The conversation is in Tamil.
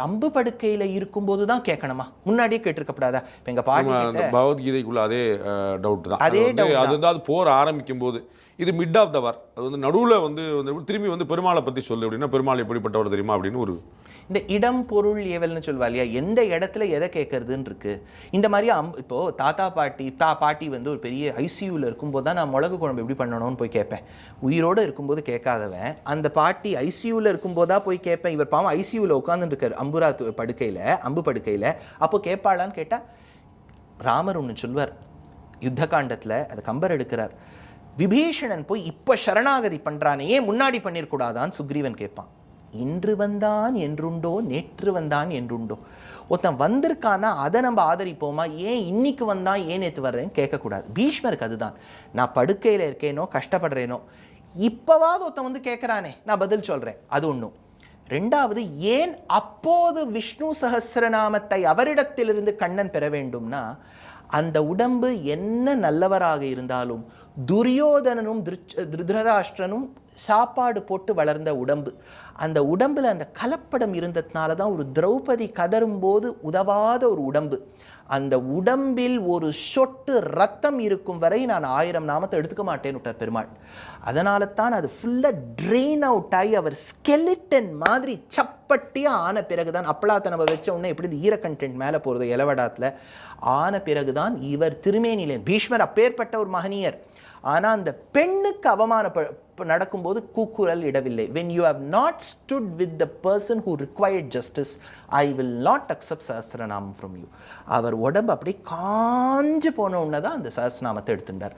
அம்பு படுக்கையில இருக்கும்போது தான் கேட்கணுமா? முன்னாடியே கேட்டிருக்கப்படாதா? இப்ப எங்க பாட்டி அந்த கிட்ட பகவத்கீதைக்குள்ள அதே டவுட் தான். அதே doubt அது தான். வந்து அது போர் ஆரம்பிக்கும் போது இது மிட் ஆஃப் த வார். அது வந்து நடுவுல வந்து திரும்பி வந்து பெருமாளை பத்தி சொல்லு அப்படின்னா, பெருமாள் எப்படிப்பட்டவர் தெரியுமா அப்படின்னு ஒரு இந்த இடம் பொருள் ஏவல்னு சொல்வா இல்லையா? எந்த இடத்துல எதை கேட்கறதுன்னு இருக்கு. இந்த மாதிரி இப்போ தாத்தா பாட்டி வந்து ஒரு பெரிய ஐசியூல இருக்கும்போது தான் நான் மிளகு குழம்பு எப்படி பண்ணணும்னு போய் கேட்பேன். உயிரோடு இருக்கும்போது கேட்காதவன் அந்த பாட்டி ஐசியூல இருக்கும்போதா போய் கேட்பேன். இவர் பாவம் ஐசியூல உட்கார்ந்துட்டு இருக்காரு அம்பு படுக்கையில. அப்போ கேட்பாளான்னு கேட்டா ராமர் ஒன்று சொல்வார் யுத்த காண்டத்தில், அது கம்பர் எடுக்கிறார். விபீஷணன் போய் இப்போ சரணாகதி பண்ணுறானே, ஏன் முன்னாடி பண்ணிருக்கூடாதான்னு சுக்ரீவன் கேட்பான். இன்று வந்தான் என்றுண்டோ, நேற்று வந்தான் என்றுண்டோ. ஒருத்தன் வந்திருக்கானா அதை நம்ம ஆதரிப்போமா? ஏன் இன்னைக்கு வந்தான், ஏன் நேற்று வர்றேன்னு கேட்கக்கூடாது. பீஷ்மருக்கு அதுதான். நான் படுக்கையில் இருக்கேனோ, கஷ்டப்படுறேனோ, இப்போவாது ஒருத்தன் வந்து கேட்குறானே, நான் பதில் சொல்கிறேன். அது ஒன்றும். ரெண்டாவது, ஏன் அப்போது விஷ்ணு சஹஸ்ரநாமத்தை அவரிடத்திலிருந்து கண்ணன் பெற வேண்டும்னா, அந்த உடம்பு என்ன நல்லவராக இருந்தாலும் துரியோதனனும் திருதராஷ்டிரனும் சாப்பாடு போட்டு வளர்ந்த உடம்பு. அந்த உடம்புல அந்த கலப்படம் இருந்ததுனால தான் ஒரு திரௌபதி கதரும் போது உதவாத ஒரு உடம்பு. அந்த உடம்பில் ஒரு சொட்டு ரத்தம் இருக்கும் வரை நான் 1000 நாமத்தை எடுத்துக்க மாட்டேன்னு விட்டார் பெருமாள். அதனால தான் அது ஃபுல்லாக ட்ரெயின் அவுட் ஆகி அவர் ஸ்கெலிட்டன் மாதிரி சப்பட்டியாக ஆன பிறகுதான், அப்பளாத்தை நம்ம வச்ச உடனே எப்படி இந்த ஈர கண்டென்ட் மேலே போகிறது இலவடாத்தில் ஆன பிறகுதான் இவர் திருமேனிலே. பீஷ்மர் அப்பேற்பட்ட ஒரு மகனியர். ஆனால் அந்த பெண்ணுக்கு நடக்கும்போது கூக்குரல் இடவில்லை. when you have not stood with the person who required justice, I will not accept Sahasranamam from you. அவர் உடம்பு அப்படியே காஞ்சு போன உடனே தான் அந்த சஹஸ்ரநாமத்தை எடுத்துட்டார்.